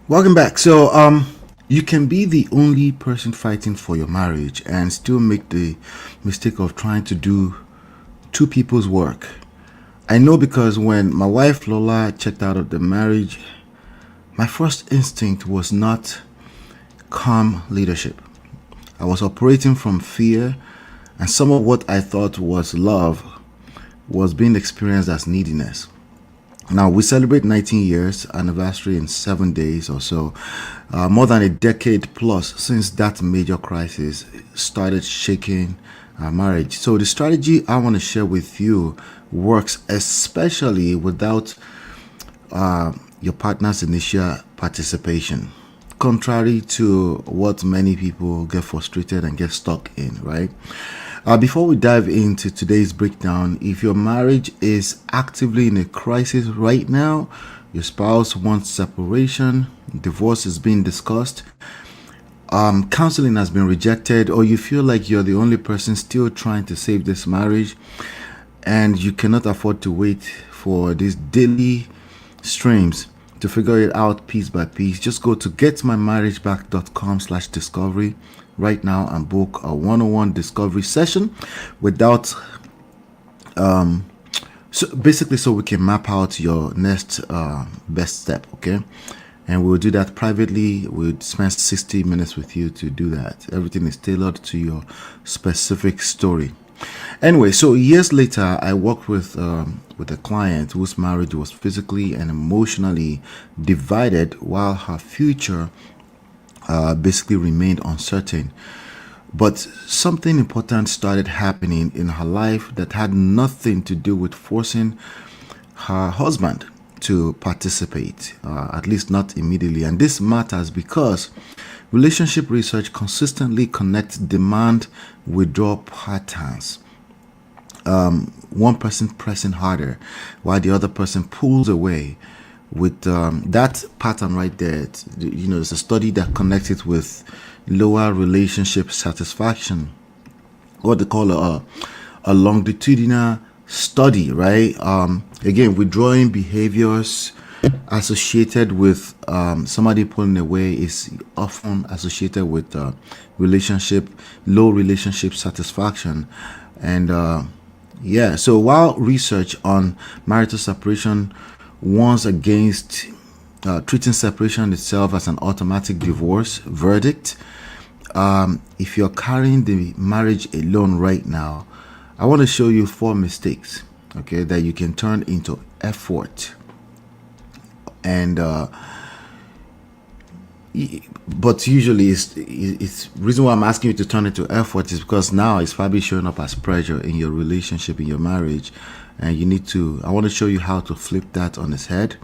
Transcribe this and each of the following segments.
Welcome back. You can be the only person fighting for your marriage and still make the mistake of trying to do two people's work. I know because when my wife Lola checked out of the marriage, my first instinct was not calm leadership. I was operating from fear, and some of what I thought was love was being experienced as neediness. Now we celebrate 19 years anniversary in 7 days or so, more than a decade plus since that major crisis started shaking our marriage. So the strategy I want to share with you works especially without your partner's initial participation, contrary to what many people get frustrated and get stuck in, right? Before we dive into today's breakdown, if your marriage is actively in a crisis right now, your spouse wants separation, divorce is being discussed, counseling has been rejected, or you feel like you're the only person still trying to save this marriage, and you cannot afford to wait for these daily streams to figure it out piece by piece, just go to getmymarriageback.com/discovery right now and book a one-on-one discovery session without so we can map out your next best step. Okay, and we'll do that privately. We'll spend 60 minutes with you to do that. Everything is tailored to your specific story. Anyway, so years later, I worked with a client whose marriage was physically and emotionally divided, while her future basically remained uncertain. But something important started happening in her life that had nothing to do with forcing her husband to participate, at least not immediately. And this matters because relationship research consistently connects demand withdrawal patterns. One person pressing harder while the other person pulls away. With that pattern right there, it's a study that connects it with lower relationship satisfaction, what they call a longitudinal study, right? Again, withdrawing behaviors associated with somebody pulling away is often associated with low relationship satisfaction. And so while research on marital separation warns against treating separation itself as an automatic divorce verdict, if you're carrying the marriage alone right now, I want to show you 4 mistakes, okay, that you can turn into effort. And but usually it's reason why I'm asking you to turn it to effort is because now it's probably showing up as pressure in your relationship, in your marriage, and I want to show you how to flip that on its head,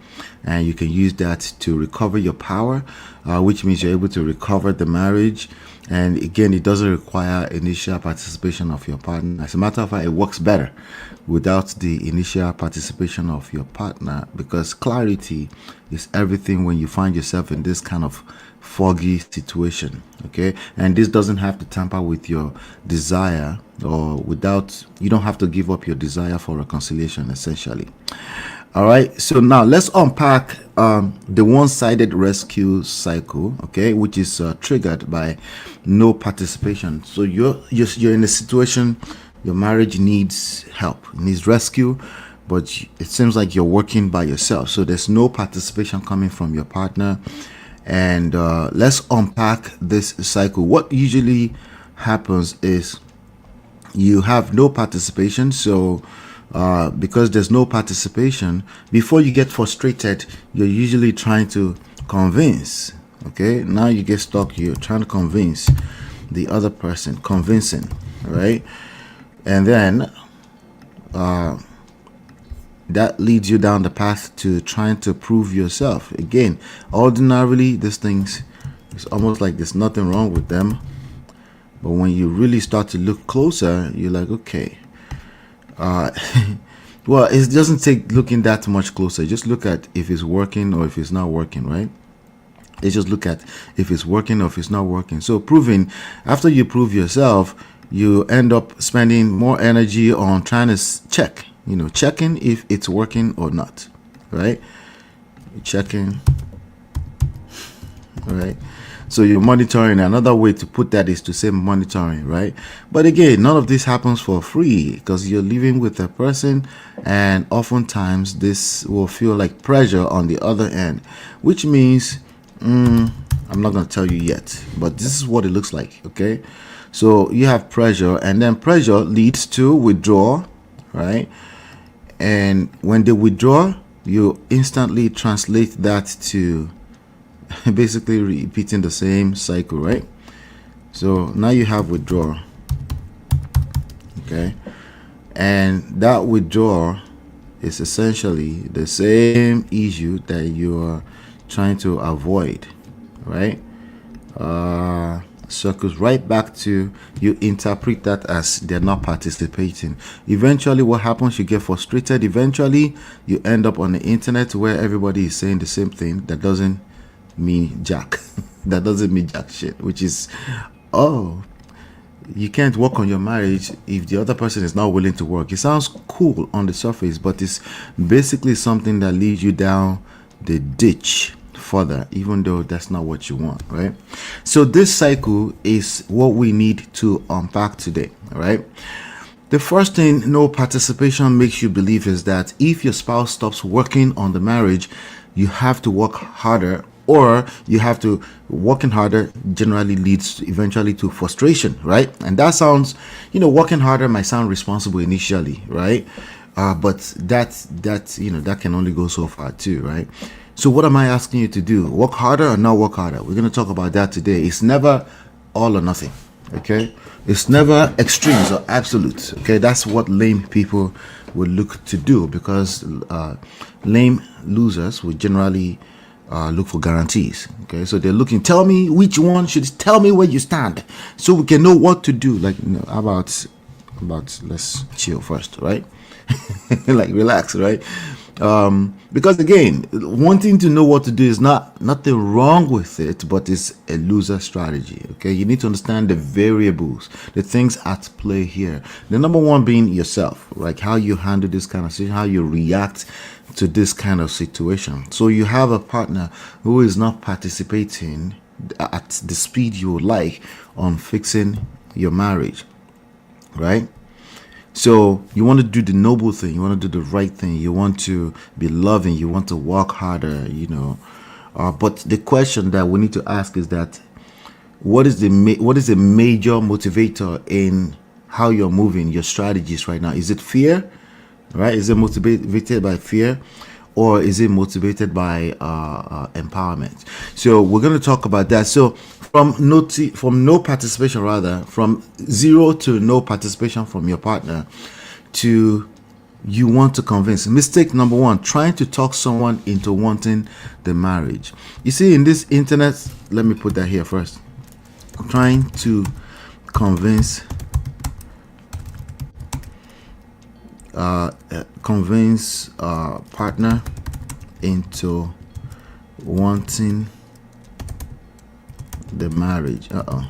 and you can use that to recover your power, which means you're able to recover the marriage. And again, it doesn't require initial participation of your partner. As a matter of fact, it works better without the initial participation of your partner, because clarity is everything when you find yourself in this kind of foggy situation. Okay, and this doesn't have to tamper with your desire, or you don't have to give up your desire for reconciliation, essentially. All right, so now let's unpack the one-sided rescue cycle, okay, which is triggered by no participation. So you're in a situation, your marriage needs help, needs rescue, but it seems like you're working by yourself. So there's no participation coming from your partner. And let's unpack this cycle. What usually happens is you have no participation. So because there's no participation, before you get frustrated, you're usually trying to convince. Okay, now you get stuck, you're trying to convince the other person, convincing, right? And then that leads you down the path to trying to prove yourself. Again, ordinarily, these things, it's almost like there's nothing wrong with them. But when you really start to look closer, you're like, okay. Well, it doesn't take looking that much closer. Just look at if it's working or if it's not working, right? Let's just look at if it's working or if it's not working. So after you prove yourself, you end up spending more energy on trying to checking if it's working or not, right? Checking right? So you're monitoring. Another way to put that is to say monitoring, right? But again, none of this happens for free because you're living with a person, and oftentimes this will feel like pressure on the other end, which means I'm not going to tell you yet, but this is what it looks like, okay? So you have pressure, and then pressure leads to withdrawal, right? And when they withdraw, you instantly translate that to basically repeating the same cycle, right? So now you have withdrawal, okay? And that withdrawal is essentially the same issue that you are trying to avoid, right? Circles right back to, you interpret that as they're not participating. Eventually what happens, you get frustrated. Eventually you end up on the internet where everybody is saying the same thing. That doesn't mean jack. That doesn't mean jack shit, which is, oh, you can't work on your marriage if the other person is not willing to work. It sounds cool on the surface, but it's basically something that leads you down the ditch further, even though that's not what you want, right? So this cycle is what we need to unpack today, right? The first thing no participation makes you believe is that if your spouse stops working on the marriage, you have to work harder, or you have to working harder generally leads eventually to frustration, right? And that sounds, working harder might sound responsible initially, right? But that can only go so far too, right? So what am I asking you to do? Work harder or not work harder? We're going to talk about that today. It's never all or nothing, okay? It's never extremes or absolutes, okay? That's what lame people would look to do, because lame losers would generally look for guarantees, okay? So they're looking, tell me which one should, tell me where you stand so we can know what to do. Like, how about let's chill first, right? Like, relax, right? Because again, wanting to know what to do is nothing wrong with it, but it's a loser strategy, okay? You need to understand the variables, the things at play here. The number one being yourself, like how you handle this kind of situation, how you react to this kind of situation. So you have a partner who is not participating at the speed you would like on fixing your marriage, right? So you want to do the noble thing, you want to do the right thing, you want to be loving, you want to work harder, but the question that we need to ask is that what is the major motivator in how you're moving your strategies right now? Is it fear, right? Is it motivated by fear, or is it motivated by empowerment? So we're going to talk about that. So from no participation, from zero to no participation from your partner, to you want to convince. Mistake number one, trying to talk someone into wanting the marriage. You see, in this internet, let me put that here first. Trying to convince partner into wanting the marriage. All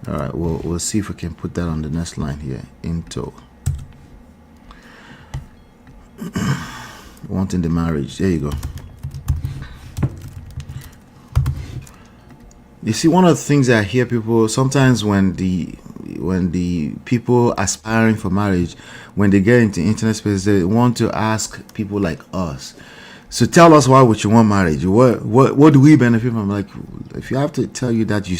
right, we'll see if we can put that on the next line here. Into wanting the marriage. There you go. You see, one of the things I hear people sometimes when the people aspiring for marriage, when they get into internet space, they want to ask people like us, so tell us, why would you want marriage? What do we benefit from? Like, if you have to tell you that, you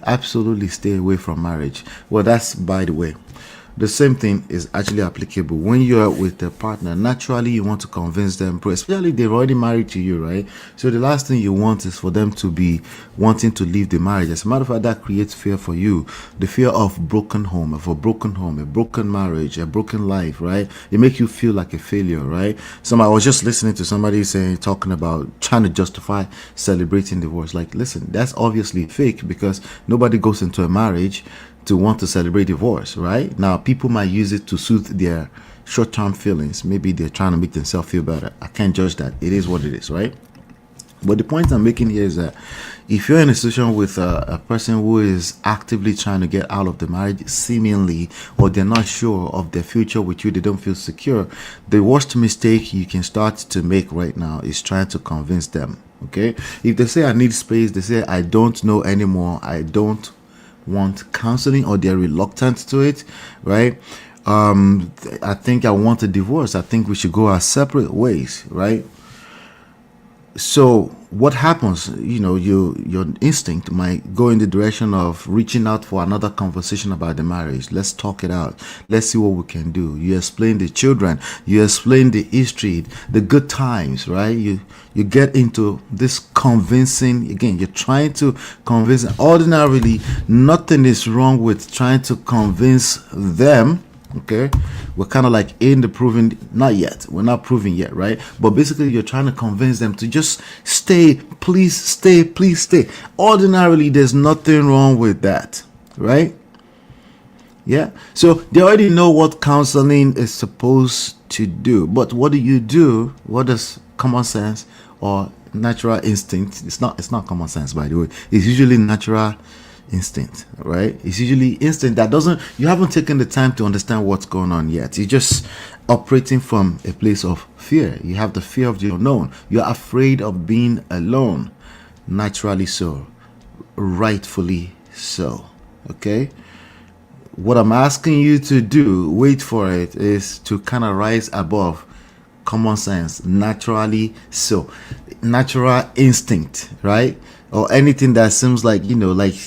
absolutely stay away from marriage. Well, that's by the way. The same thing is actually applicable when you're with a partner. Naturally, you want to convince them, especially if they're already married to you, right? So the last thing you want is for them to be wanting to leave the marriage. As a matter of fact, that creates fear for you. The fear of broken home, a broken marriage, a broken life, right? It makes you feel like a failure, right? I was just listening to somebody talking about trying to justify celebrating divorce. Like, listen, that's obviously fake, because nobody goes into a marriage to want to celebrate divorce, right? Now, people might use it to soothe their short-term feelings. Maybe they're trying to make themselves feel better. I can't judge that. It is what it is, right? But the point I'm making here is that if you're in a situation with a person who is actively trying to get out of the marriage, seemingly, or they're not sure of their future with you, they don't feel secure, the worst mistake you can start to make right now is trying to convince them. Okay? If they say, I need space, they say, I don't know anymore, I don't want counseling, or they're reluctant to it, right? I think I want a divorce. I think we should go our separate ways, right? So what happens, your instinct might go in the direction of reaching out for another conversation about the marriage. Let's talk it out. Let's see what we can do. You explain the children, you explain the history, the good times, right? You get into this convincing. Again, you're trying to convince. Ordinarily, nothing is wrong with trying to convince them. Okay, we're kind of like in the proving, not yet, we're not proving yet, right? But basically you're trying to convince them to just stay, please stay, please stay. Ordinarily, there's nothing wrong with that, right? Yeah, so they already know what counseling is supposed to do, but what do you do? What does common sense or natural instinct, it's not common sense, by the way, it's usually natural instinct, right? It's usually instinct that you haven't taken the time to understand what's going on yet. You're just operating from a place of fear. You have the fear of the unknown. You're afraid of being alone. Naturally so, rightfully so. Okay, what I'm asking you to do, wait for it, is to kind of rise above common sense, naturally so, natural instinct, right? Or anything that seems like,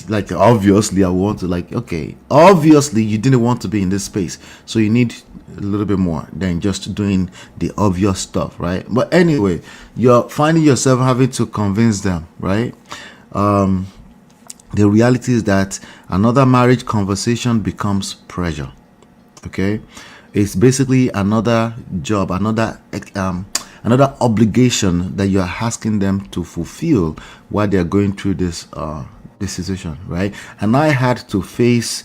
like obviously I want to, like, okay, obviously you didn't want to be in this space, so you need a little bit more than just doing the obvious stuff, right? But anyway, you're finding yourself having to convince them, right? The reality is that another marriage conversation becomes pressure. Okay, it's basically another job, another obligation that you're asking them to fulfill while they're going through this situation, right? And I had to face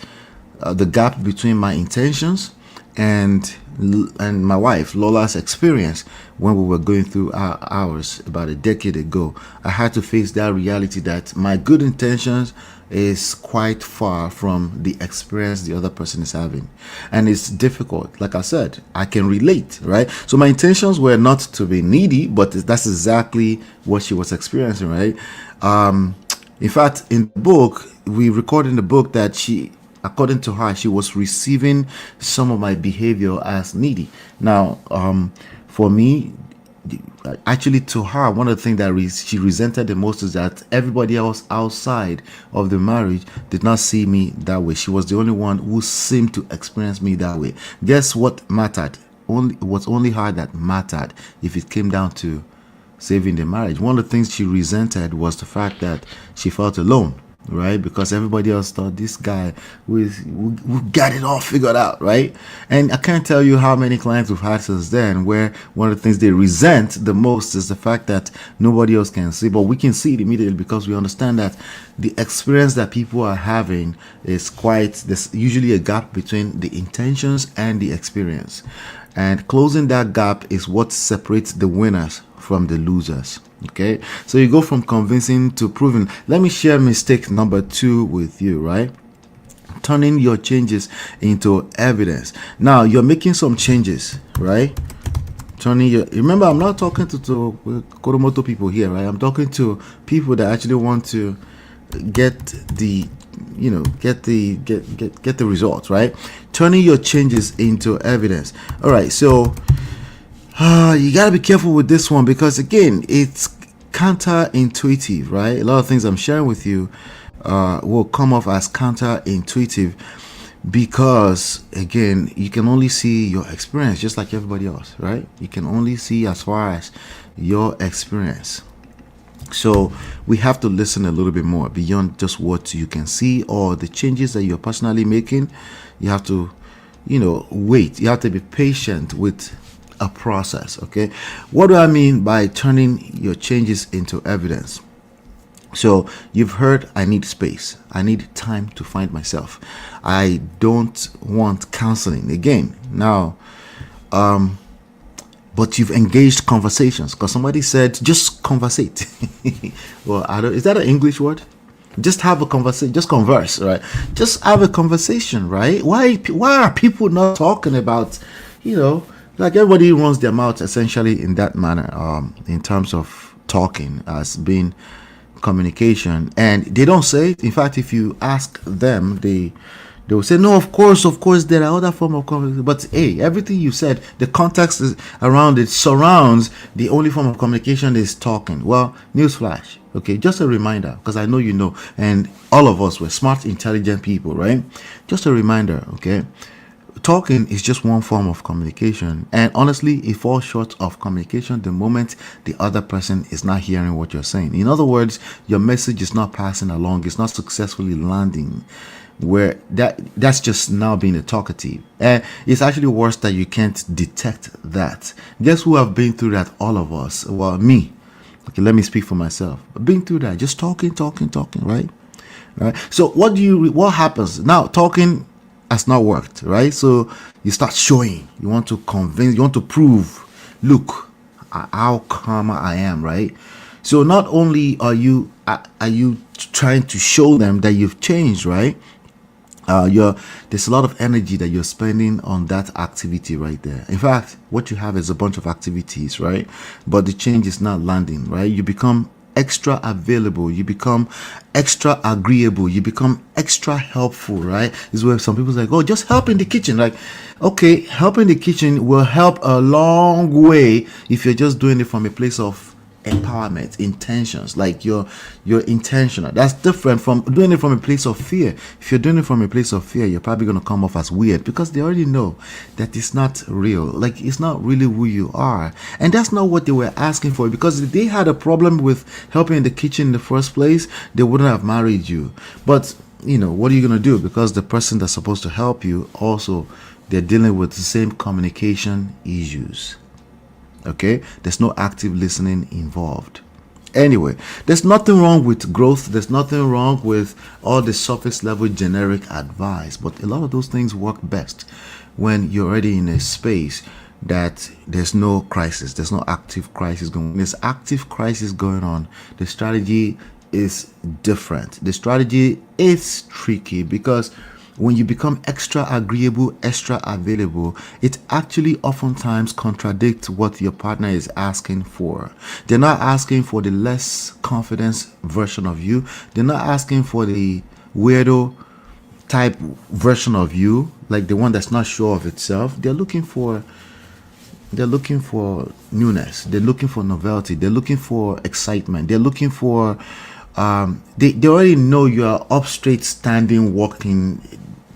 the gap between my intentions and my wife Lola's experience when we were going through ours about a decade ago. I had to face that reality that my good intentions is quite far from the experience the other person is having, and it's difficult. Like I said, I can relate, right? So my intentions were not to be needy, but that's exactly what she was experiencing, right? In fact, in the book, we recorded in the book that according to her, she was receiving some of my behavior as needy. Now, for me, actually, to her, one of the things that she resented the most is that everybody else outside of the marriage did not see me that way. She was the only one who seemed to experience me that way. Guess what mattered? It was only her that mattered if it came down to saving the marriage. One of the things she resented was the fact that she felt alone, right? Because everybody else thought this guy who got it all figured out, right? And I can't tell you how many clients we've had since then where one of the things they resent the most is the fact that nobody else can see, but we can see it immediately because we understand that the experience that people are having is there's usually a gap between the intentions and the experience, and closing that gap is what separates the winners from the losers. Okay, so you go from convincing to proving. Let me share mistake number 2 with you, right? Turning your changes into evidence. Now you're making some changes, right? Remember, I'm not talking to Koromoto people here, right? I'm talking to people that actually want to get the results, right? Turning your changes into evidence. All right, so you gotta be careful with this one because again, it's counterintuitive, right? A lot of things I'm sharing with you will come off as counterintuitive because again, you can only see your experience just like everybody else, right? You can only see as far as your experience. So we have to listen a little bit more beyond just what you can see or the changes that you're personally making. You have to, wait. You have to be patient with a process. Okay, what do I mean by turning your changes into evidence? So you've heard, I need space, I need time to find myself, I don't want counseling again. Now but you've engaged conversations because somebody said just conversate. Well, I don't, is that an English word? Just have a conversation, just converse, right? Just have a conversation, right? Why are people not talking about, like everybody runs their mouth essentially in that manner, in terms of talking as being communication, and they don't say it. In fact, if you ask them, they will say, no, of course, there are other form of communication. But hey, everything you said, the context is around it surrounds the only form of communication is talking. Well, newsflash. Okay, just a reminder, because I know you know, and all of us were smart, intelligent people, right? Just a reminder, okay? Talking is just one form of communication, and honestly, it falls short of communication the moment the other person is not hearing what you're saying. In other words, your message is not passing along, it's not successfully landing, where that's just now being a talkative. And it's actually worse that you can't detect that. Guess who have been through that? All of us. Well, me. Okay, let me speak for myself. I've been through that, just talking, right? So what happens now? Talking has not worked, right? So you start showing, you want to convince, you want to prove, look how calm I am, right? So not only are you trying to show them that you've changed, right? There's a lot of energy that you're spending on that activity right there. In fact, what you have is a bunch of activities, right? But the change is not landing, right? You become extra available, you become extra agreeable, you become extra helpful, right? This is where some people say, oh, just help in the kitchen. Like, okay, help in the kitchen will help a long way if you're just doing it from a place of empowerment, intentions, like you're intentional. That's different from doing it from a place of fear. If you're doing it from a place of fear, you're probably going to come off as weird because they already know that it's not real, like it's not really who you are. And that's not what they were asking for, because if they had a problem with helping in the kitchen in the first place, they wouldn't have married you. But what are you going to do? Because the person that's supposed to help you also, they're dealing with the same communication issues. Okay, there's no active listening involved. Anyway, there's nothing wrong with growth, there's nothing wrong with all the surface level generic advice, but a lot of those things work best when you're already in a space that there's no crisis, there's no active crisis going on. When there's active crisis going on, the strategy is different. The strategy is tricky because when you become extra agreeable, extra available, it actually oftentimes contradicts what your partner is asking for. They're not asking for the less confidence version of you. They're not asking for the weirdo type version of you, like the one that's not sure of itself. They're looking for newness. They're looking for novelty. They're looking for excitement. They're looking for they already know you're up straight standing walking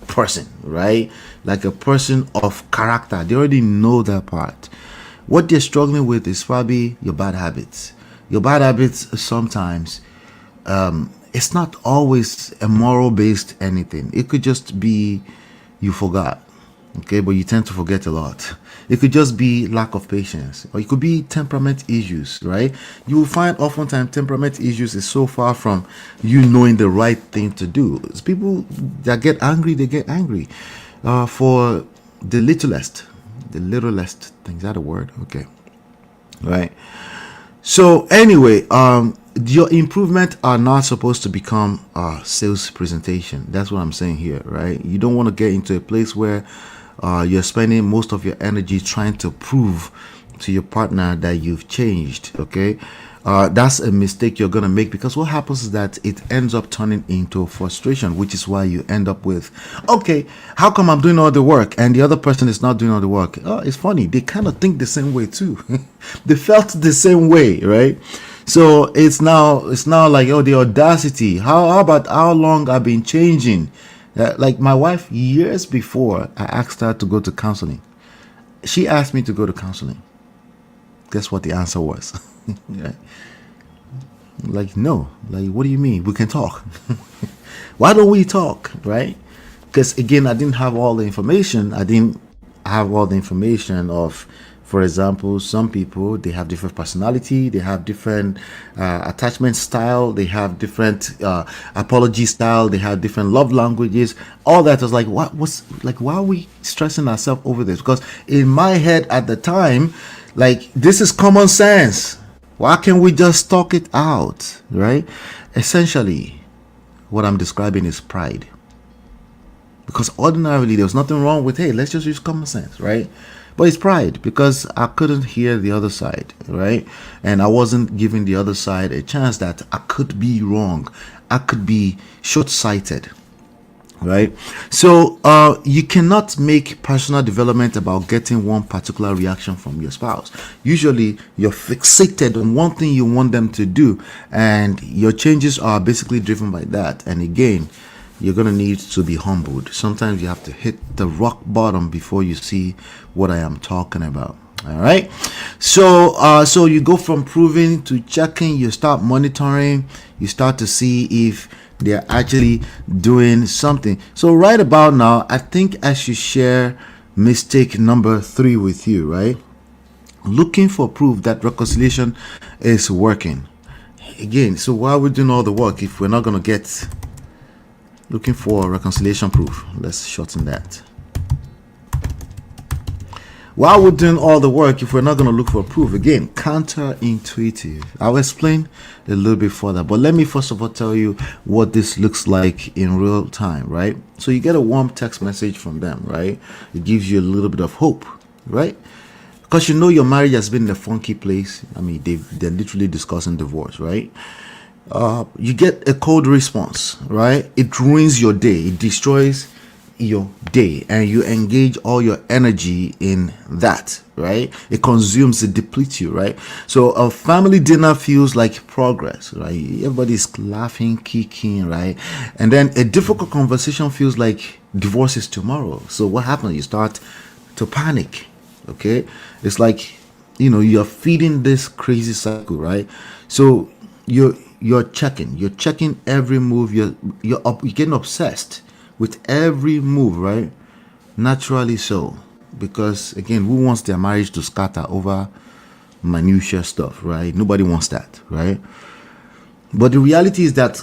person, right? Like a person of character. They already know that part. What they're struggling with is probably your bad habits. Your bad habits sometimes, it's not always a moral based anything. It could just be you forgot, okay, but you tend to forget a lot. It could just be lack of patience, or it could be temperament issues, right? You will find oftentimes temperament issues is so far from you knowing the right thing to do. It's people that get angry, they get angry for the littlest things. Is that a word? Okay, right. So anyway, your improvement are not supposed to become a sales presentation. That's what I'm saying here, right? You don't want to get into a place where you're spending most of your energy trying to prove to your partner that you've changed. Okay, that's a mistake you're gonna make, because what happens is that it ends up turning into frustration, which is why you end up with, okay, how come I'm doing all the work and the other person is not doing all the work? Oh, it's funny, they kind of think the same way too. They felt the same way, right? So it's now like, oh, the audacity. How about how long I've been changing? Like my wife, years before I asked her to go to counseling, she asked me to go to counseling. Guess what the answer was? Yeah. Like, no. Like, what do you mean? We can talk. Why don't we talk, right? Because again, I didn't have all the information. I didn't have all the information of, for example, some people, they have different personality, they have different attachment style, they have different apology style, they have different love languages. All that was like, why are we stressing ourselves over this? Because in my head at the time, Like, this is common sense. Why can't we just talk it out, right? Essentially, what I'm describing is pride. Because ordinarily, there's nothing wrong with, hey, let's just use common sense, right? But it's pride because I couldn't hear the other side, right? And I wasn't giving the other side a chance that I could be wrong. I could be short-sighted, right? So you cannot make personal development about getting one particular reaction from your spouse. Usually you're fixated on one thing you want them to do, and your changes are basically driven by that. And again, you're going to need to be humbled. Sometimes you have to hit the rock bottom before you see what I am talking about. All right. So you go from proving to checking, you start monitoring, you start to see if they're actually doing something. So right about now, I think I should share mistake number 3 with you, right? Looking for proof that reconciliation is working. Again, so why are we doing all the work if we're not going to get looking for reconciliation proof? Let's shorten that. While we're doing all the work, if we're not going to look for proof, again, counterintuitive. I'll explain a little bit further, but let me first of all tell you what this looks like in real time, right? So you get a warm text message from them, right? It gives you a little bit of hope, right? Because you know your marriage has been in a funky place. I mean, they're literally discussing divorce, right? You get a cold response, right? It ruins your day. It destroys your day, and you engage all your energy in that, right? It consumes, it depletes you, right? So a family dinner feels like progress, right? Everybody's laughing, kicking, right? And then a difficult conversation feels like divorce is tomorrow. So what happens? You start to panic, okay? It's like, you're feeding this crazy cycle, right? So you're checking every move. You're getting obsessed with every move, right? Naturally so, because again, who wants their marriage to scatter over minutia stuff, right? Nobody wants that, right? But the reality is that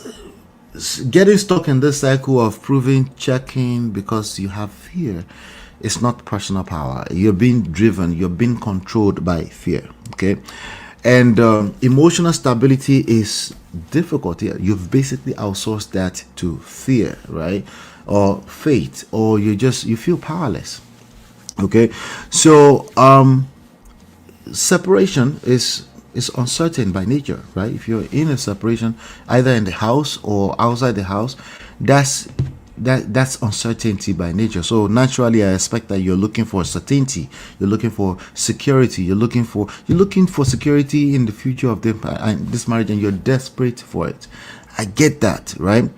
getting stuck in this cycle of proving, checking because you have fear, it's not personal power. You're being driven, you're being controlled by fear, okay? And emotional stability is difficult here. You've basically outsourced that to fear, right? Or fate, or you feel powerless. Okay, so separation is uncertain by nature, right? If you're in a separation, either in the house or outside the house, that's uncertainty by nature. So naturally, I expect that you're looking for certainty, you're looking for security, you're looking for security in the future of this marriage, and you're desperate for it. I get that, right?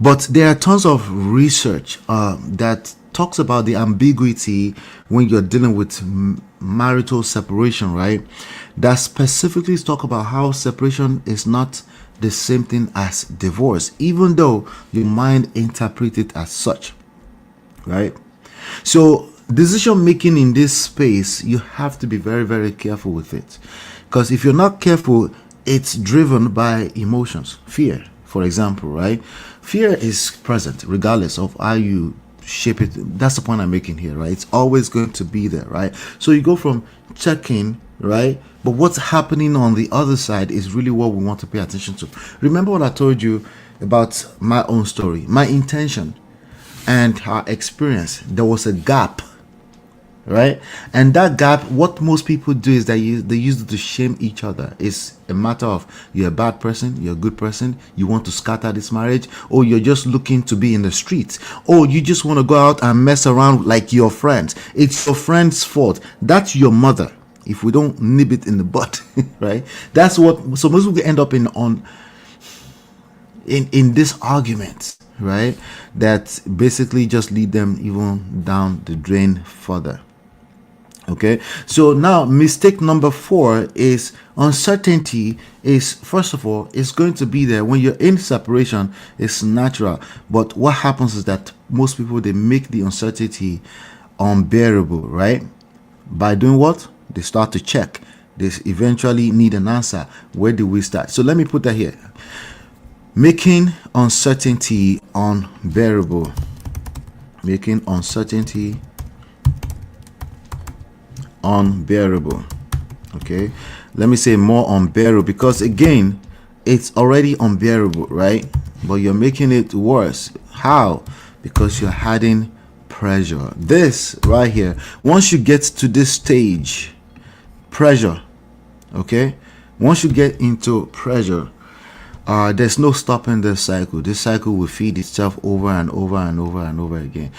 But there are tons of research that talks about the ambiguity when you're dealing with marital separation, right? That specifically talk about how separation is not the same thing as divorce, even though your mind interprets it as such, right? So decision making in this space, you have to be very, very careful with it, because if you're not careful, it's driven by emotions, fear, for example, right? Fear is present regardless of how you shape it. That's the point I'm making here, right? It's always going to be there, right? So you go from checking, right? But what's happening on the other side is really what we want to pay attention to. Remember what I told you about my own story, my intention and her experience. There was a gap, right? And that gap, what most people do is that they use it to shame each other. It's a matter of you're a bad person, you're a good person, you want to scatter this marriage, or you're just looking to be in the streets, or you just want to go out and mess around like your friends. It's your friend's fault. That's your mother. If we don't nip it in the butt, right? That's what. So most people end up in this argument, right? That basically just lead them even down the drain further. Okay, so now mistake number 4 is uncertainty. Is first of all, it's going to be there when you're in separation. It's natural, but what happens is that most people, they make the uncertainty unbearable, right? By doing what? They start to check. They eventually need an answer. Where do we start? So let me put that here. Making uncertainty unbearable. Making uncertainty unbearable. Okay, let me say more unbearable, because again, it's already unbearable, right? But you're making it worse. How? Because you're adding pressure. This right here, once you get to this stage, pressure, okay, once you get into pressure, there's no stopping this cycle. This cycle will feed itself over and over and over and over again.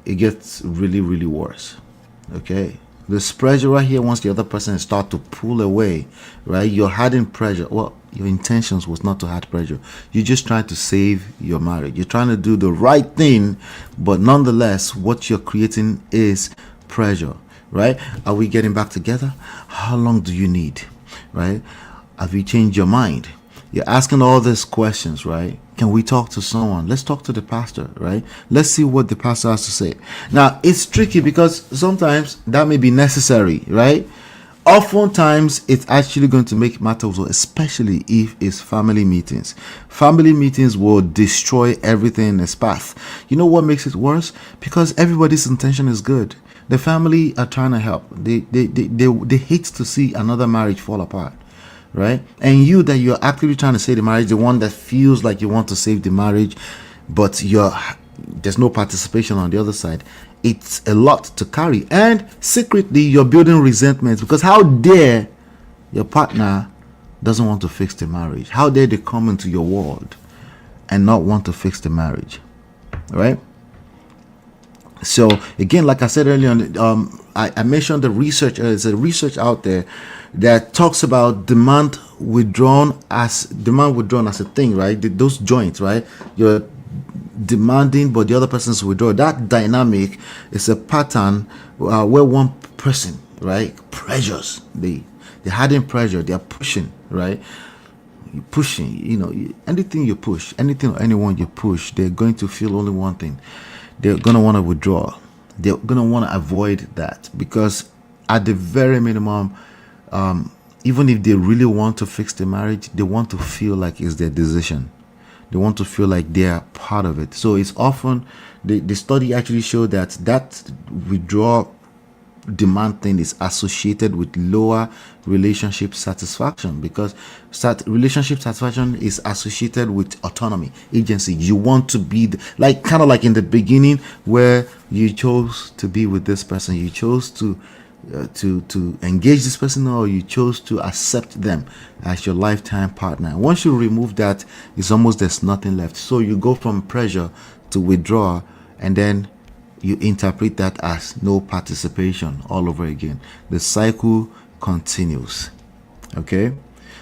It gets really, really worse. Okay, this pressure right here, once the other person start to pull away, right, you're adding pressure. Well, your intentions was not to add pressure. You're just trying to save your marriage. You're trying to do the right thing, but nonetheless, what you're creating is pressure, right? Are we getting back together? How long do you need, right? Have you changed your mind? You're asking all these questions, right? Can we talk to someone? Let's talk to the pastor, right? Let's see what the pastor has to say. Now, it's tricky because sometimes that may be necessary, right? Oftentimes, it's actually going to make matters worse, especially if it's family meetings. Family meetings will destroy everything in its path. You know what makes it worse? Because everybody's intention is good. The family are trying to help. They hate to see another marriage fall apart, right? And you, that you're actively trying to save the marriage, the one that feels like you want to save the marriage, but there's no participation on the other side. It's a lot to carry, and secretly you're building resentment, because how dare your partner doesn't want to fix the marriage? How dare they come into your world and not want to fix the marriage, right? So again, like I said earlier on, I mentioned the research. There's a research out there that talks about demand withdrawn as a thing, right? Those joints, right? You're demanding, but the other person's withdraw. That dynamic is a pattern where one person, right, pressures. They're adding pressure. They're pushing, right? You're pushing. Anything you push, anything or anyone you push, they're going to feel only one thing. They're going to want to withdraw. They're going to want to avoid that, because at the very minimum, even if they really want to fix the marriage, they want to feel like it's their decision. They want to feel like they are part of it. So it's often, the study actually showed that withdrawal demand thing is associated with lower relationship satisfaction, because relationship satisfaction is associated with autonomy, agency. You want to be kind of like in the beginning, where you chose to be with this person, you chose to engage this person, or you chose to accept them as your lifetime partner. Once you remove that, it's almost there's nothing left. So you go from pressure to withdraw, and then you interpret that as no participation all over again. The cycle continues. Okay,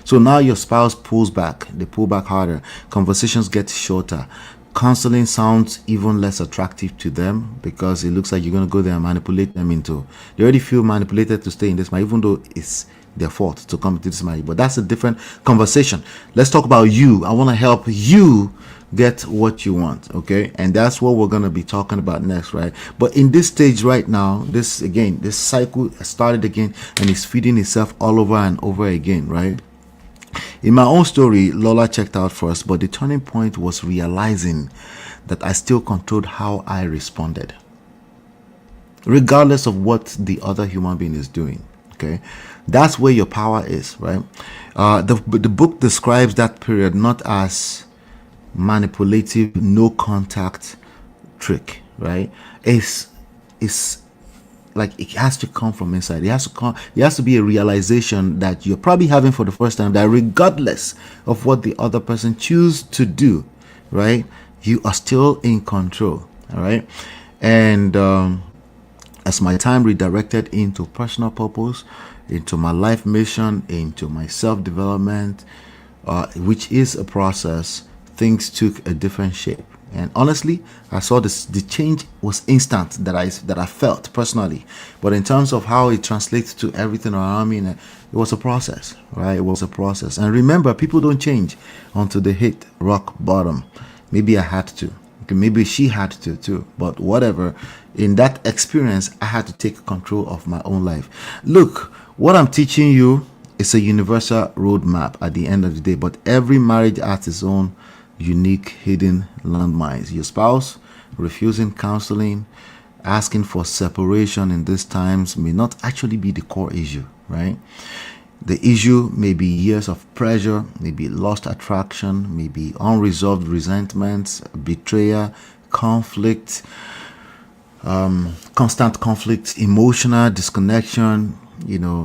so now your spouse pulls back. They pull back harder. Conversations get shorter. Counseling sounds even less attractive to them, because it looks like you're going to go there and manipulate them into. They already feel manipulated to stay in this marriage, even though it's their fault to come to this marriage. But that's a different conversation. Let's talk about you. I want to help you get what you want, okay? And that's what we're going to be talking about next, right? But in this stage right now, this cycle started again, and it's feeding itself all over and over again, right? In my own story, Lola checked out first, but the turning point was realizing that I still controlled how I responded, regardless of what the other human being is doing. Okay, that's where your power is, right? The book describes that period not as manipulative, no contact trick, right? It's like it has to come from inside. It has to be a realization that you're probably having for the first time, that regardless of what the other person chooses to do, right, you are still in control. All right. And as my time redirected into personal purpose, into my life mission, into my self-development, which is a process, things took a different shape. And honestly, I saw the change was instant that I felt personally. But in terms of how it translates to everything around me, it was a process, right? It was a process. And remember, people don't change until they hit rock bottom. Maybe I had to. Okay, maybe she had to too. But whatever. In that experience, I had to take control of my own life. Look, what I'm teaching you is a universal roadmap at the end of the day. But every marriage has its own unique hidden landmines. Your spouse refusing counseling, asking for separation in these times may not actually be the core issue, right? The issue may be years of pressure, maybe lost attraction, maybe unresolved resentments, betrayal, conflict, constant conflict, emotional disconnection,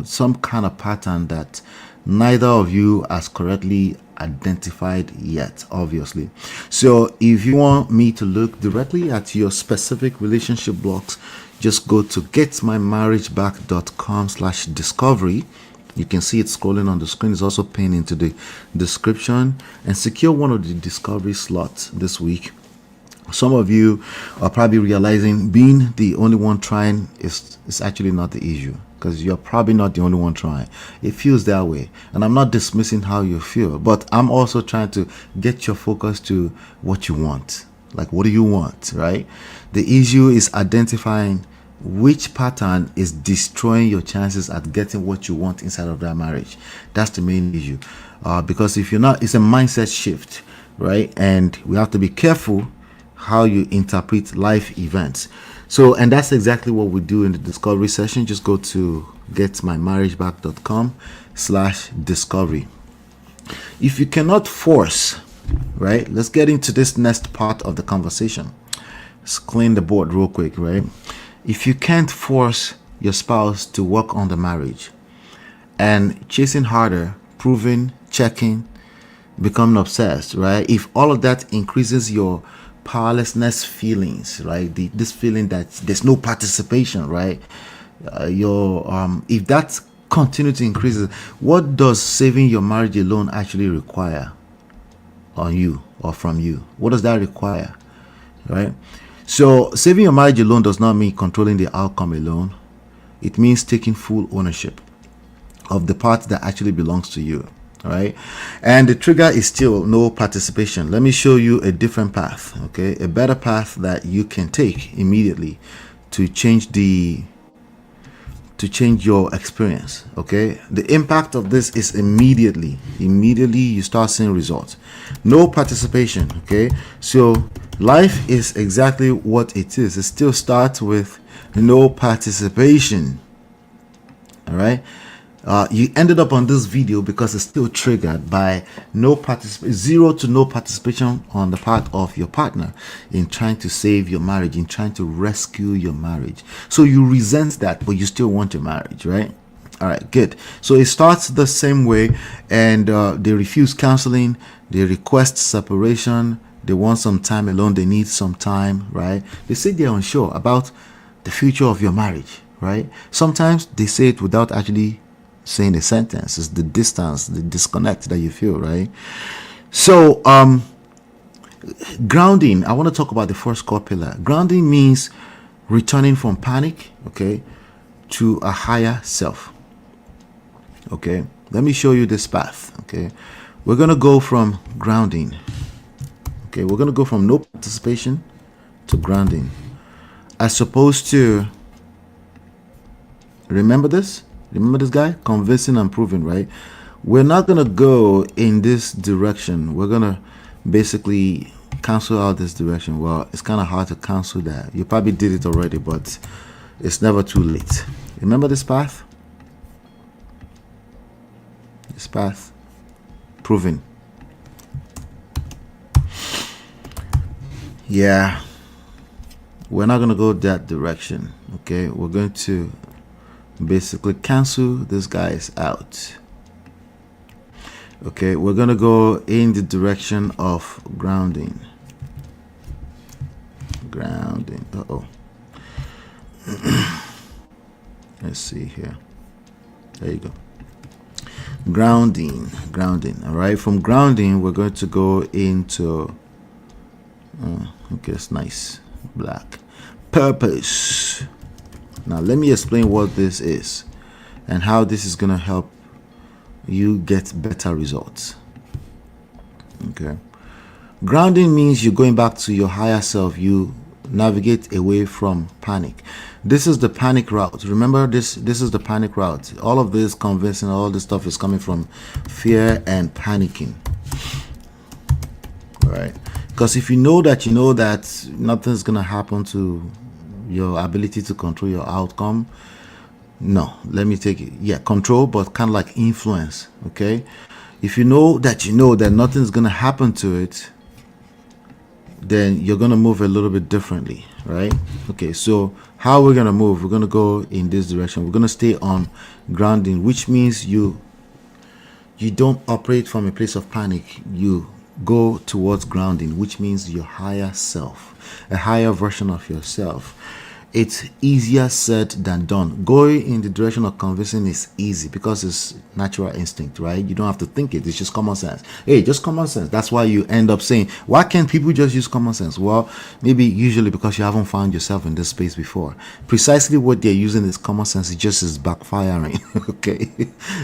some kind of pattern that neither of you has correctly identified yet, obviously. So if you want me to look directly at your specific relationship blocks, just go to getmymarriageback.com/discovery. You can see it scrolling on the screen. It's also pinned into the description, and secure one of the discovery slots this week. Some of you are probably realizing being the only one trying is actually not the issue, because you're probably not the only one trying. It feels that way, and I'm not dismissing how you feel, but I'm also trying to get your focus to what you want. Like, what do you want, right? The issue is identifying which pattern is destroying your chances at getting what you want inside of that marriage. That's the main issue, because if you're not, it's a mindset shift, right? And we have to be careful how you interpret life events. So, and that's exactly what we do in the discovery session. Just go to getmymarriageback.com/discovery. If you cannot force, right? Let's get into this next part of the conversation. Let's clean the board real quick, right? If you can't force your spouse to work on the marriage, and chasing harder, proving, checking, becoming obsessed, right? If all of that increases your powerlessness feelings, right? This feeling that there's no participation, right? If that continue to increase, what does saving your marriage alone actually require on you or from you? What does that require, right? So saving your marriage alone does not mean controlling the outcome alone. It means taking full ownership of the part that actually belongs to you. All right, and the trigger is still no participation. Let me show you a different path, okay, a better path that you can take immediately to change your experience. Okay, the impact of this is immediately you start seeing results. No participation. Okay, so life is exactly what it is. It still starts with no participation. All right. You ended up on this video because it's still triggered by zero to no participation on the part of your partner in trying to save your marriage, in trying to rescue your marriage. So you resent that, but you still want your marriage, right? All right, good. So it starts the same way, and they refuse counseling, they request separation, they want some time alone, they need some time, right? They say they're unsure about the future of your marriage, right? Sometimes they say it without actually saying a sentence. It's the distance, the disconnect that you feel, right? So grounding, I want to talk about the first core pillar. Grounding means returning from panic, okay, to a higher self. Okay, let me show you this path. Okay, we're gonna go from grounding. Okay, we're gonna go from no participation to grounding, as opposed to, remember this guy, convincing and proving, right? We're not gonna go in this direction. We're gonna basically cancel out this direction. Well, it's kind of hard to cancel that. You probably did it already, but it's never too late. Remember this path? This path, proving. Yeah, we're not gonna go that direction. Okay, we're going to basically cancel this guy's out. Okay, we're gonna go in the direction of grounding. Let's see here. There you go. Grounding. All right, from grounding we're going to go into okay, it's nice, black, purpose. Now let me explain what this is and how this is going to help you get better results. Okay, grounding means you're going back to your higher self. You navigate away from panic. This is the panic route. Remember, this is the panic route. All of this convincing, all this stuff is coming from fear and panicking. All right, because if you know that nothing's going to happen to your ability to control your outcome, No, let me take it. Yeah, control, but kind of like influence. Okay, if you know that nothing's gonna happen to it, then you're gonna move a little bit differently, right? Okay, so how we're gonna move? We're gonna go in this direction. We're gonna stay on grounding, which means you don't operate from a place of panic. You go towards grounding, which means your higher self, a higher version of yourself. It's easier said than done. Going in the direction of convincing is easy because it's natural instinct, right? You don't have to think it. It's just common sense. Hey, just common sense. That's why you end up saying, why can't people just use common sense? Well, maybe usually because you haven't found yourself in this space before. Precisely what they're using is common sense. It just is backfiring. Okay.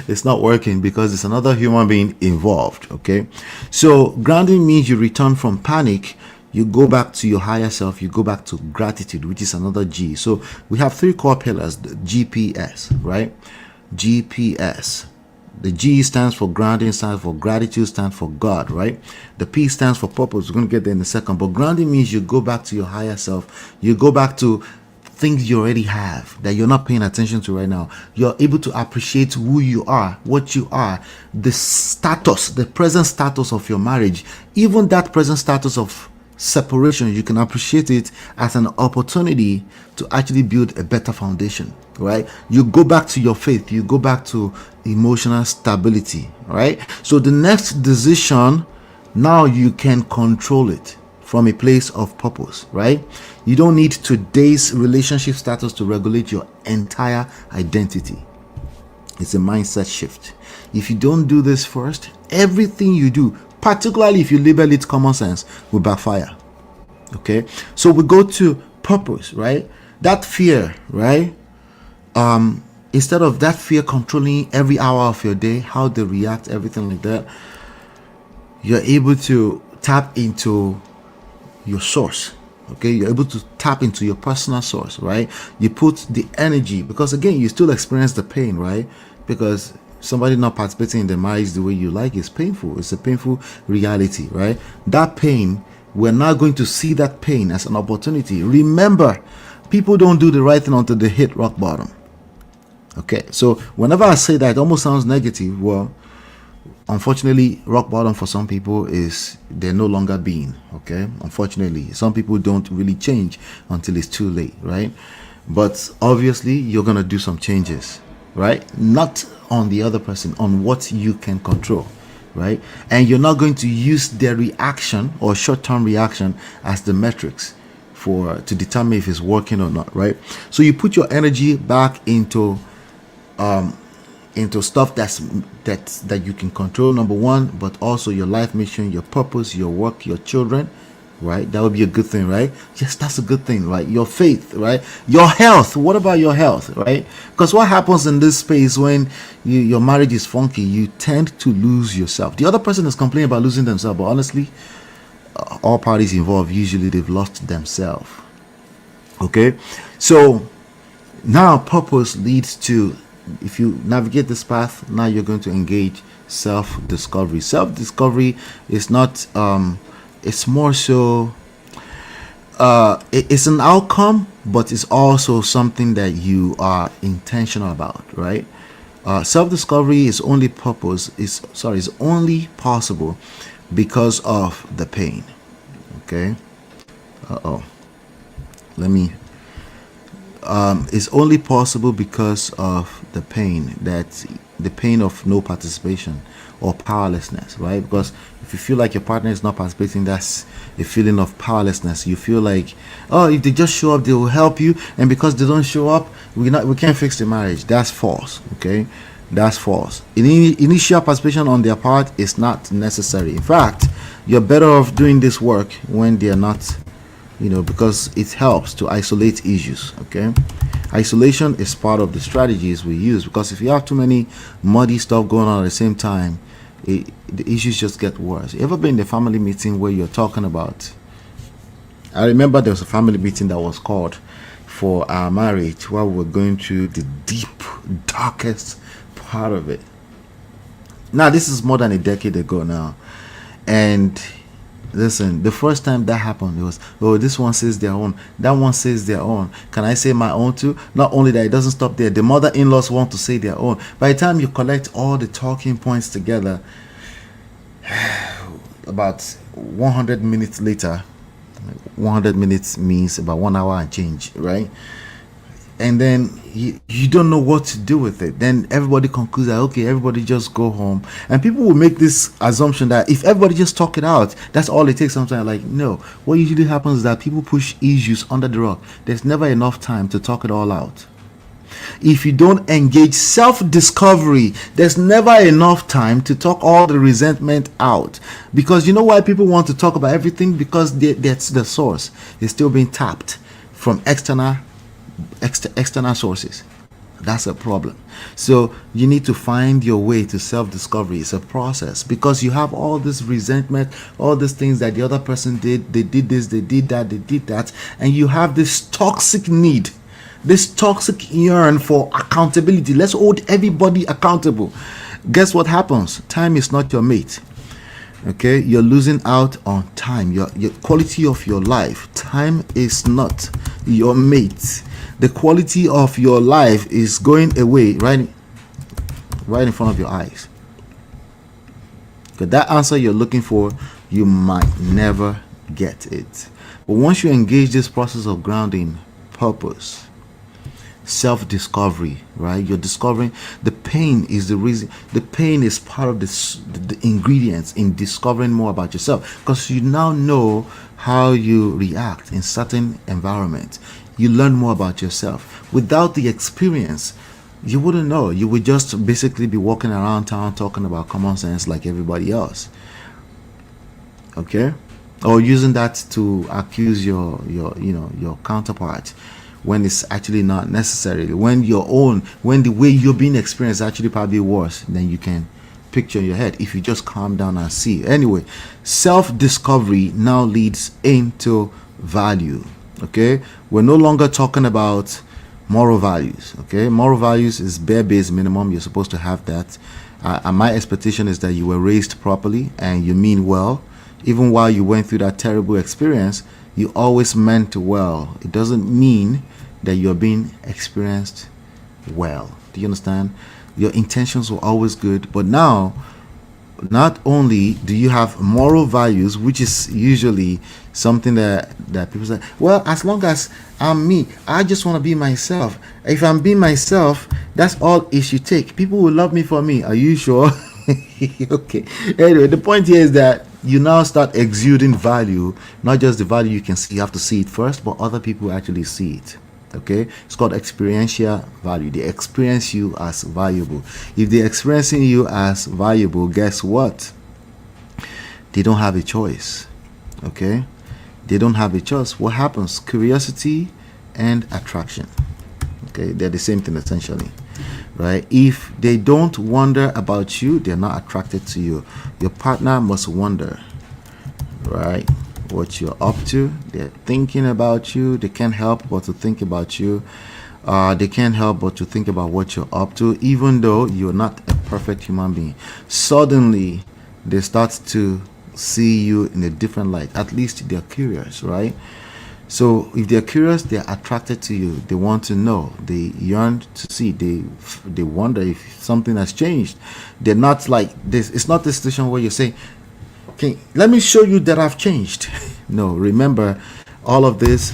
It's not working because it's another human being involved. Okay. So grounding means you return from panic, you go back to your higher self, you go back to gratitude, which is another G. So we have three core pillars, the GPS, right? GPS. The G stands for grounding, stands for gratitude, stands for God, right? The P stands for purpose. We're going to get there in a second. But grounding means you go back to your higher self. You go back to things you already have that you're not paying attention to right now. You're able to appreciate who you are, what you are, the status, the present status of your marriage, even that present status of separation. You can appreciate it as an opportunity to actually build a better foundation, right? You go back to your faith, you go back to emotional stability, right? So the next decision, now you can control it from a place of purpose, right? You don't need today's relationship status to regulate your entire identity. It's a mindset shift. If you don't do this first, everything you do, particularly if you label it common sense, will backfire. Okay, so we go to purpose, right? That fear, right? Instead of that fear controlling every hour of your day, how they react, everything like that, you're able to tap into your source. Okay, you're able to tap into your personal source, right? You put the energy, because again, you still experience the pain, right? Because somebody not participating in the marriage the way you like is painful. It's a painful reality, right? That pain, we're not going to see that pain as an opportunity. Remember, people don't do the right thing until they hit rock bottom. Okay, so whenever I say that, it almost sounds negative. Well, unfortunately, rock bottom for some people is they're no longer being. Okay, unfortunately, some people don't really change until it's too late, right? But obviously, you're gonna do some changes, right? Not on the other person, on what you can control, right? And you're not going to use their reaction or short-term reaction as the metrics to determine if it's working or not, right? So you put your energy back into stuff that you can control, number one, but also your life mission, your purpose, your work, your children, right? That would be a good thing, right? Yes, that's a good thing, right? Your faith, right? Your health. What about your health, right? Because what happens in this space when your marriage is funky, you tend to lose yourself. The other person is complaining about losing themselves, but honestly, all parties involved, usually they've lost themselves. Okay, so now purpose leads to, if you navigate this path, now you're going to engage self-discovery. Self-discovery is not it's more so it's an outcome, but it's also something that you are intentional about, right? Self-discovery is only possible because of the pain. Okay, let me is only possible because of the pain of no participation or powerlessness, right? Because if you feel like your partner is not participating, that's a feeling of powerlessness. You feel like, oh, if they just show up, they will help you, and because they don't show up, we can't fix the marriage. That's false. Okay, that's false. Initial participation on their part is not necessary. In fact, you're better off doing this work when they're not, because it helps to isolate issues. Okay, isolation is part of the strategies we use, because if you have too many muddy stuff going on at the same time, the issues just get worse. You ever been in a family meeting where you're talking about, I remember there was a family meeting that was called for our marriage while we were going through the deep, darkest part of it. Now this is more than a decade ago now, and Listen, the first time that happened, it was, oh, this one says their own, that one says their own. Can I say my own too? Not only that, it doesn't stop there. The mother-in-laws want to say their own. By the time you collect all the talking points together, about 100 minutes later, 100 minutes means about 1 hour and change, right? And then you don't know what to do with it. Then everybody concludes that, okay, everybody just go home. And people will make this assumption that if everybody just talk it out, that's all it takes. Sometimes, like, no. What usually happens is that people push issues under the rug. There's never enough time to talk it all out. If you don't engage self-discovery, there's never enough time to talk all the resentment out. Because you know why people want to talk about everything? Because that's the source. It's still being tapped from external sources. That's a problem. So you need to find your way to self-discovery. It's a process, because you have all this resentment, all these things that the other person did. They did this, they did that, they did that, and you have this toxic need, this toxic yearn for accountability. Let's hold everybody accountable. Guess what happens? Time is not your mate. Okay, you're losing out on time. Your quality of your life. Time is not your mate. The quality of your life is going away right in front of your eyes. Because that answer you're looking for, you might never get it. But once you engage this process of grounding, purpose, self-discovery, right? You're discovering the pain is the reason. The pain is part of the ingredients in discovering more about yourself, because you now know how you react in certain environments. You learn more about yourself. Without the experience, you wouldn't know. You would just basically be walking around town talking about common sense like everybody else. Okay? Or using that to accuse your counterpart, when it's actually not necessary. When the way you're being experienced is actually probably worse than you can picture in your head, if you just calm down and see. Anyway, self-discovery now leads into value. Okay, we're no longer talking about moral values. Okay, moral values is bare base minimum. You're supposed to have that. And my expectation is that you were raised properly and you mean well. Even while you went through that terrible experience, you always meant well. It doesn't mean that you're being experienced well. Do you understand? Your intentions were always good, but now, not only do you have moral values, which is usually something that people say, well, as long as I'm me, I just want to be myself. If I'm being myself, that's all it should take. People will love me for me. Are you sure? Okay. Anyway, the point here is that you now start exuding value, not just the value you can see. You have to see it first, but other people actually see it. Okay, it's called experiential value. They experience you as valuable. If they're experiencing you as valuable, guess what? They don't have a choice. Okay, they don't have a choice. What happens? Curiosity and attraction. Okay, they're the same thing essentially, right? If they don't wonder about you, they're not attracted to you. Your partner must wonder, right, what you're up to. They're thinking about you. They can't help but to think about you. They can't help but to think about what you're up to, even though you're not a perfect human being. Suddenly they start to see you in a different light. At least they're curious, right? So if they're curious, they're attracted to you. They want to know. They yearn to see. They wonder if something has changed. They're not like this. It's not the situation where you say, okay, let me show you that I've changed. No, remember, all of this,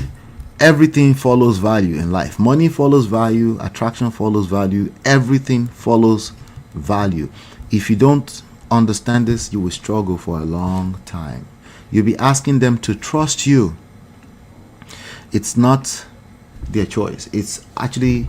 everything follows value in life. Money follows value, attraction follows value, everything follows value. If you don't understand this, you will struggle for a long time. You'll be asking them to trust you. It's not their choice. It's actually,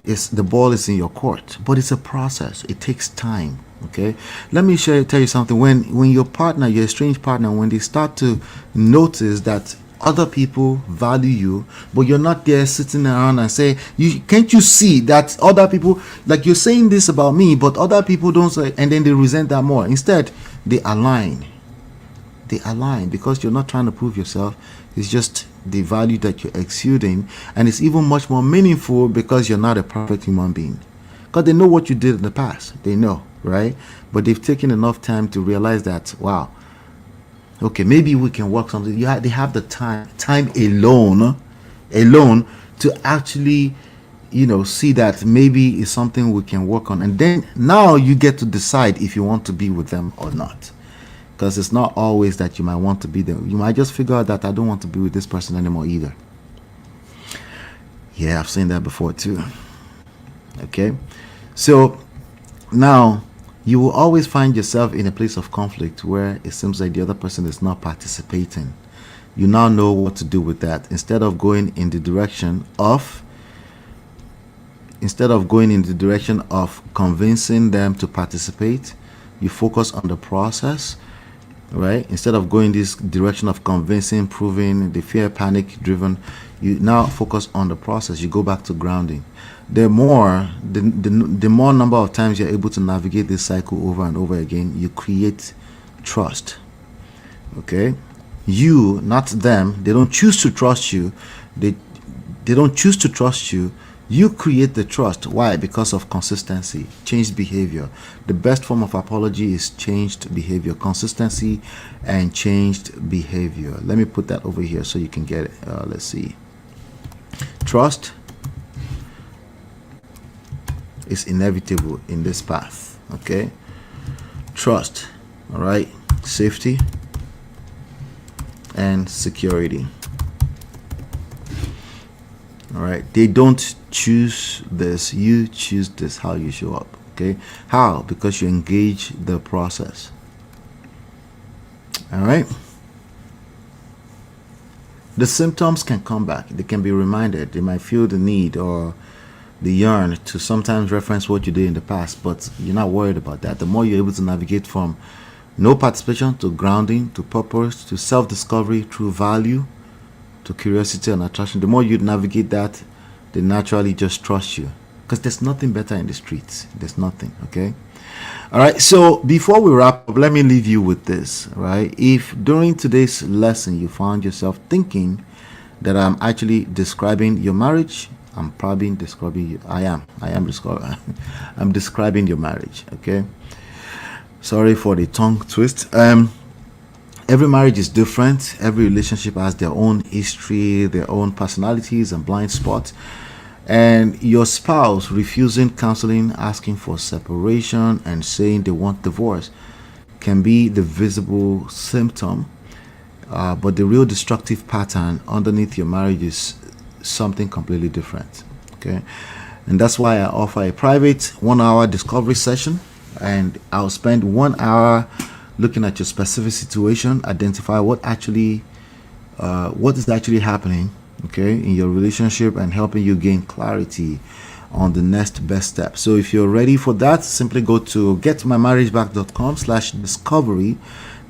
the ball is in your court, but it's a process. It takes time. Okay, let me tell you something. When your partner, your estranged partner, when they start to notice that other people value you, but you're not there sitting around and say, can't you see that other people, like, you're saying this about me, but other people don't say, and then they resent that more. Instead, they align because you're not trying to prove yourself. It's just the value that you're exuding, and it's even much more meaningful because you're not a perfect human being. Because they know what you did in the past. They know, right? But they've taken enough time to realize that, wow, Okay, maybe we can work something. They have the time alone to actually, see that maybe it's something we can work on, and then now you get to decide if you want to be with them or not. Because it's not always that you might want to be there. You might just figure out that I don't want to be with this person anymore either. Yeah, I've seen that before too. Okay, so now you will always find yourself in a place of conflict where it seems like the other person is not participating. You now know what to do with that. Instead of going in the direction of convincing them to participate, you focus on the process, right? Instead of going this direction of convincing, proving, the fear, panic driven, you now focus on the process. You go back to grounding. The more number of times you're able to navigate this cycle over and over again, you create trust. Okay, you, not them. They don't choose to trust you. They don't choose to trust you. You create the trust. Why? Because of consistency, changed behavior. The best form of apology is changed behavior, consistency and changed behavior. Let me put that over here so you can get it. Let's see. Trust is inevitable in this path. Okay, trust, all right, safety and security. All right, they don't choose this, you choose this, how you show up. Okay, how? Because you engage the process. All right, the symptoms can come back, they can be reminded, they might feel the need or the yearn to sometimes reference what you did in the past, but you're not worried about that. The more you're able to navigate from no participation to grounding to purpose to self-discovery through value to curiosity and attraction, the more you navigate that, they naturally just trust you, because there's nothing better in the streets. There's nothing. Okay, all right, so before we wrap up, let me leave you with this. Right, if during today's lesson you found yourself thinking that I'm actually describing your marriage, I'm probably describing you. I'm describing your marriage. Okay, sorry for the tongue twist. Every marriage is different. Every relationship has their own history, their own personalities and blind spots. And your spouse refusing counseling, asking for separation, and saying they want divorce can be the visible symptom. But the real destructive pattern underneath your marriage is something completely different. Okay, and that's why I offer a private 1 hour discovery session, and I'll spend 1 hour looking at your specific situation, identify what is actually happening, okay, in your relationship, and helping you gain clarity on the next best step. So if you're ready for that, simply go to getmymarriageback.com/discovery.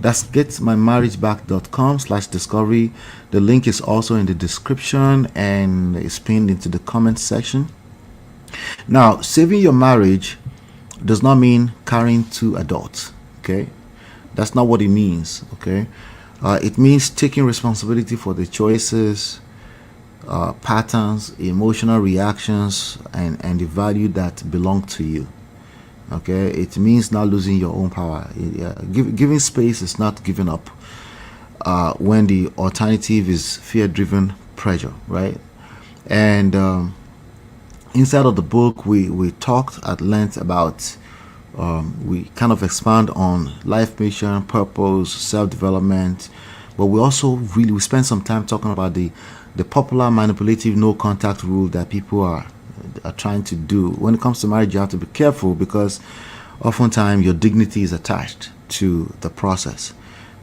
That's getmymarriageback.com/discovery. The link is also in the description and it's pinned into the comment section. Now, saving your marriage does not mean carrying two adults. Okay, that's not what it means. Okay, it means taking responsibility for the choices, patterns, emotional reactions, and the value that belong to you. Okay, it means not losing your own power. Giving space is not giving up when the alternative is fear-driven pressure, right? And inside of the book, we talked at length about, we kind of expand on life mission, purpose, self-development, but we also we spend some time talking about the popular manipulative no contact rule that people are trying to do. When it comes to marriage, you have to be careful, because oftentimes your dignity is attached to the process.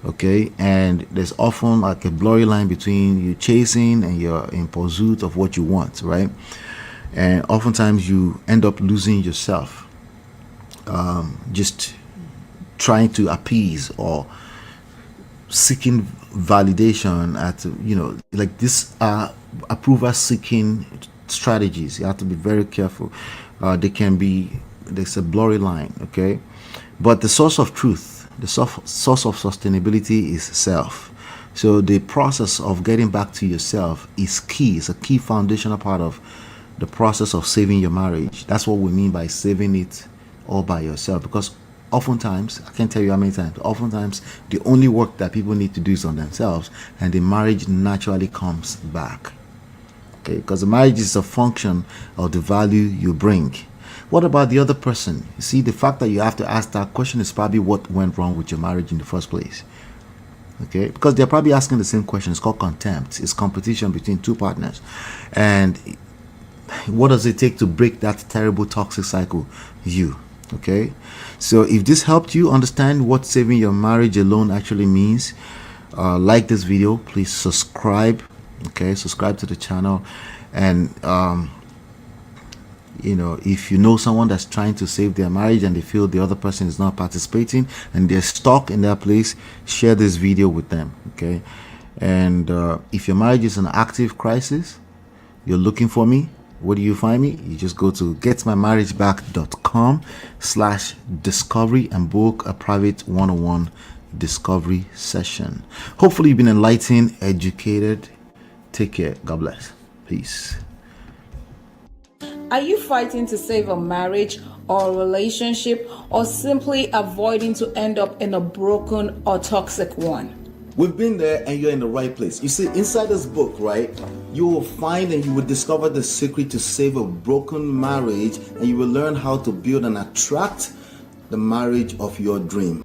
Okay, and there's often like a blurry line between you chasing and you're in pursuit of what you want, right? And oftentimes you end up losing yourself, just trying to appease or seeking validation at, like this approval seeking strategies. You have to be very careful. There's a blurry line. Okay, but the source of truth, the source of sustainability is self. So the process of getting back to yourself is key. It's a key foundational part of the process of saving your marriage. That's what we mean by saving it all by yourself, because oftentimes, I can't tell you how many times, oftentimes the only work that people need to do is on themselves, and the marriage naturally comes back. Okay, because the marriage is a function of the value you bring. What about the other person? You see, the fact that you have to ask that question is probably what went wrong with your marriage in the first place. Okay, because they're probably asking the same question. It's called contempt. It's competition between two partners. And what does it take to break that terrible toxic cycle? You. Okay, so if this helped you understand what saving your marriage alone actually means, like this video, please subscribe. Okay, subscribe to the channel. And if you know someone that's trying to save their marriage and they feel the other person is not participating and they're stuck in their place, share this video with them. Okay, and if your marriage is an active crisis, you're looking for me, where do you find me? You just go to getmymarriageback.com/discovery and book a private one-on-one discovery session. Hopefully you've been enlightened, educated. Take care. God bless. Peace. Are you fighting to save a marriage or a relationship, or simply avoiding to end up in a broken or toxic one? We've been there, and you're in the right place. You see, inside this book, right, you will find and you will discover the secret to save a broken marriage, and you will learn how to build and attract the marriage of your dream.